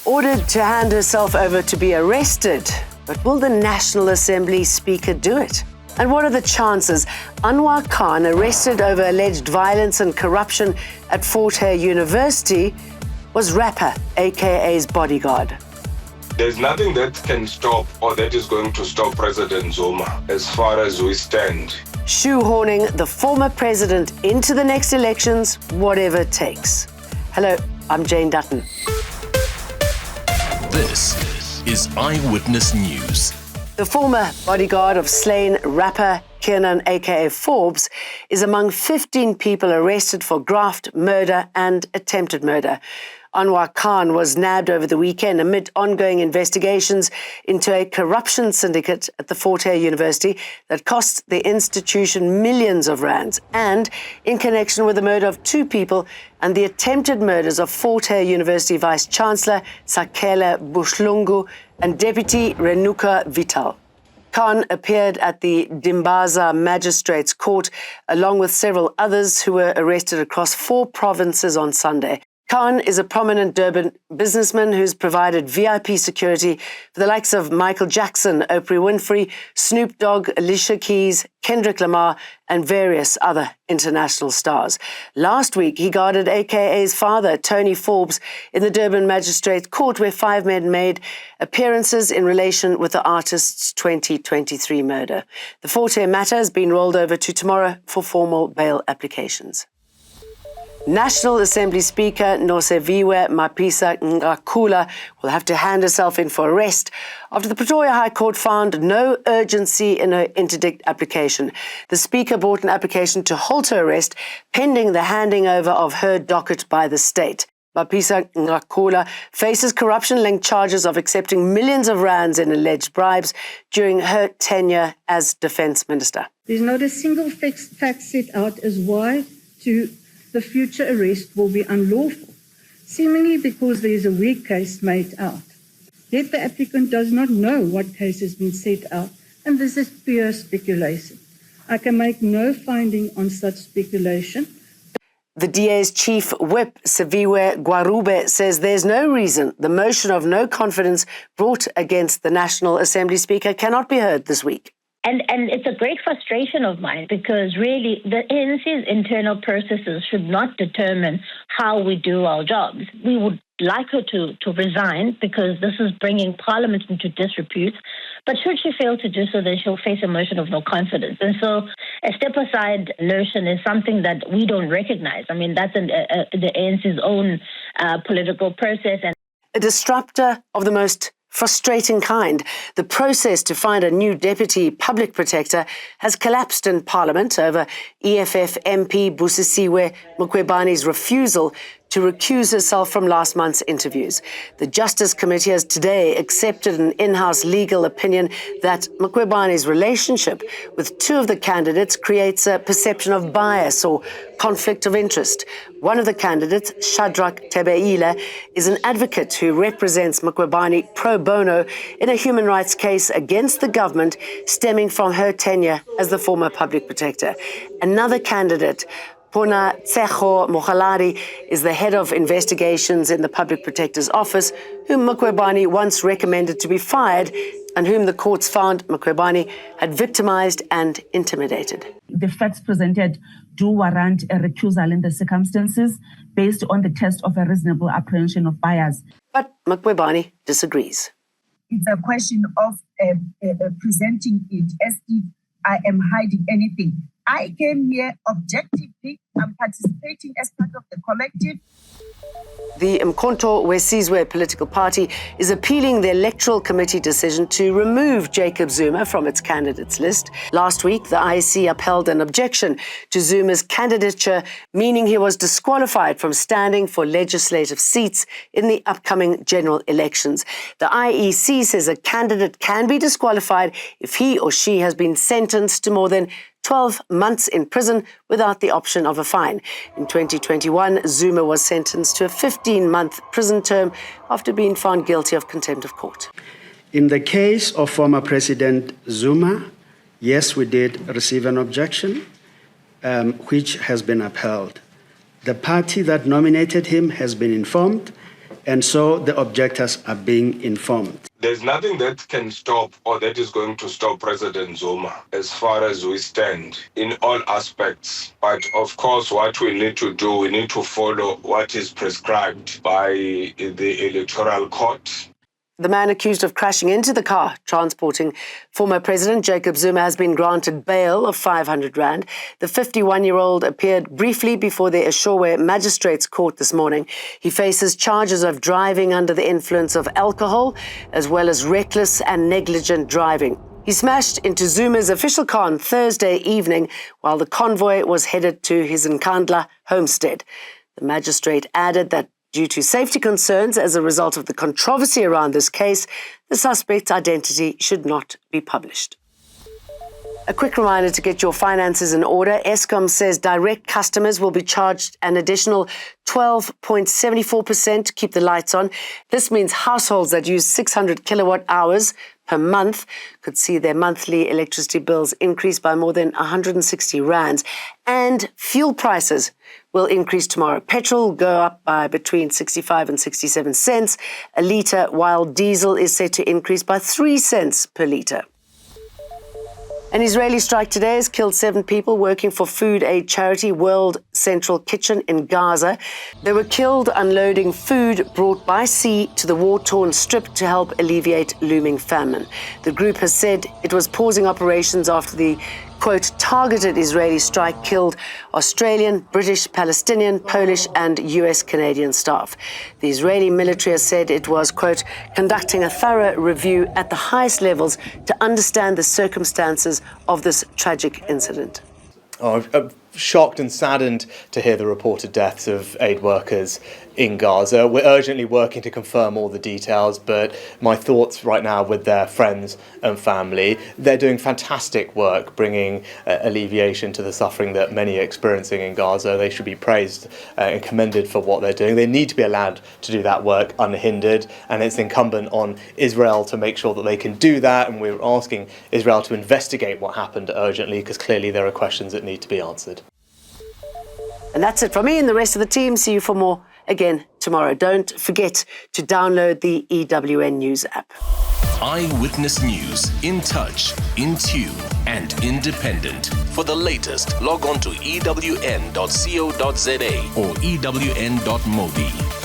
ordered to hand herself over to be arrested. But will the National Assembly Speaker do it? And what are the chances Anwar Khan, arrested over alleged violence and corruption at Fort Hare University, was rapper, AKA's bodyguard? There's nothing that can stop or that is going to stop President Zuma as far as we stand. Shoehorning the former president into the next elections, whatever it takes. Hello, I'm Jane Dutton. This is Eyewitness News. The former bodyguard of slain rapper Kiernan, aka Forbes, is among 15 people arrested for graft, murder and attempted murder. Anwar Khan was nabbed over the weekend amid ongoing investigations into a corruption syndicate at the Fort Hare University that cost the institution millions of rands, and in connection with the murder of 2 people and the attempted murders of Fort Hare University Vice-Chancellor Sakela Buhlungu and Deputy Renuka Vital. Khan appeared at the Dimbaza Magistrates Court along with several others who were arrested across 4 provinces on Sunday. Khan is a prominent Durban businessman who's provided VIP security for the likes of Michael Jackson, Oprah Winfrey, Snoop Dogg, Alicia Keys, Kendrick Lamar, and various other international stars. Last week, he guarded AKA's father, Tony Forbes, in the Durban Magistrates Court, where 5 men made appearances in relation with the artist's 2023 murder. The Fort Hare matter has been rolled over to tomorrow for formal bail applications. National Assembly Speaker Nosiviwe Mapisa-Nqakula will have to hand herself in for arrest after the Pretoria High Court found no urgency in her interdict application. The Speaker brought an application to halt her arrest pending the handing over of her docket by the state. Mapisa-Nqakula faces corruption-linked charges of accepting millions of rands in alleged bribes during her tenure as Defence Minister. There's not a single fact set out as why the future arrest will be unlawful, seemingly because there is a weak case made out. Yet the applicant does not know what case has been set out, and this is pure speculation. I can make no finding on such speculation. The DA's chief whip, Siviwe Gwarube, says there's no reason the motion of no confidence brought against the National Assembly Speaker cannot be heard this week. And it's a great frustration of mine because really the ANC's internal processes should not determine how we do our jobs. We would like her to resign because this is bringing Parliament into disrepute. But should she fail to do so, then she'll face a motion of no confidence. And so a step-aside notion is something that we don't recognize. I mean, that's the ANC's own political process. And a disruptor of the most frustrating kind. The process to find a new Deputy Public Protector has collapsed in Parliament over EFF MP Busisiwe Mqwebani's refusal to recuse herself from last month's interviews. The Justice Committee has today accepted an in-house legal opinion that Mqwebani's relationship with 2 of the candidates creates a perception of bias or conflict of interest. One of the candidates, Shadrach Tebeile, is an advocate who represents Mqwebani pro bono in a human rights case against the government stemming from her tenure as the former public protector. Another candidate, Pona Tsecho Mohalari, is the head of investigations in the Public Protector's Office, whom Mqwebani once recommended to be fired and whom the courts found Mqwebani had victimized and intimidated. The facts presented do warrant a recusal in the circumstances based on the test of a reasonable apprehension of bias. But Mqwebani disagrees. It's a question of presenting it as if I am hiding anything. I came here objectively. I'm participating as part of the collective. The Umkhonto weSizwe political party is appealing the Electoral Committee decision to remove Jacob Zuma from its candidates list. Last week, the IEC upheld an objection to Zuma's candidature, meaning he was disqualified from standing for legislative seats in the upcoming general elections. The IEC says a candidate can be disqualified if he or she has been sentenced to more than 12 months in prison without the option of a fine. In 2021, Zuma was sentenced to a 15-month prison term after being found guilty of contempt of court. In the case of former President Zuma, yes, we did receive an objection, which has been upheld. The party that nominated him has been informed, and so the objectors are being informed. There's nothing that can stop or that is going to stop President Zuma as far as we stand in all aspects. But of course, what we need to do, we need to follow what is prescribed by the Electoral Court. The man accused of crashing into the car transporting former President Jacob Zuma has been granted bail of 500 rand. The 51-year-old appeared briefly before the Eshowe Magistrates Court this morning. He faces charges of driving under the influence of alcohol, as well as reckless and negligent driving. He smashed into Zuma's official car on Thursday evening while the convoy was headed to his Nkandla homestead. The magistrate added that due to safety concerns as a result of the controversy around this case, the suspect's identity should not be published. A quick reminder to get your finances in order. Eskom says direct customers will be charged an additional 12.74% to keep the lights on. This means households that use 600 kilowatt hours per month could see their monthly electricity bills increase by more than 160 rands. And fuel prices will increase tomorrow. Petrol will go up by between 65 and 67 cents a litre, while diesel is set to increase by 3 cents per litre. An Israeli strike today has killed 7 people working for food aid charity World Central Kitchen in Gaza. They were killed unloading food brought by sea to the war-torn strip to help alleviate looming famine. The group has said it was pausing operations after the quote, targeted Israeli strike killed Australian, British, Palestinian, Polish and US-Canadian staff. The Israeli military has said it was, quote, conducting a thorough review at the highest levels to understand the circumstances of this tragic incident. I'm shocked and saddened to hear the reported deaths of aid workers in Gaza. We're urgently working to confirm all the details, but my thoughts right now with their friends and family. They're doing fantastic work, bringing alleviation to the suffering that many are experiencing in Gaza. They should be praised and commended for what they're doing. They need to be allowed to do that work unhindered, and it's incumbent on Israel to make sure that they can do that, and we're asking Israel to investigate what happened urgently, because clearly there are questions that need to be answered. And that's it from me and the rest of the team. See you for more again tomorrow. Don't forget to download the EWN News app. Eyewitness News. In touch, in tune, and independent. For the latest, log on to ewn.co.za or ewn.mobi.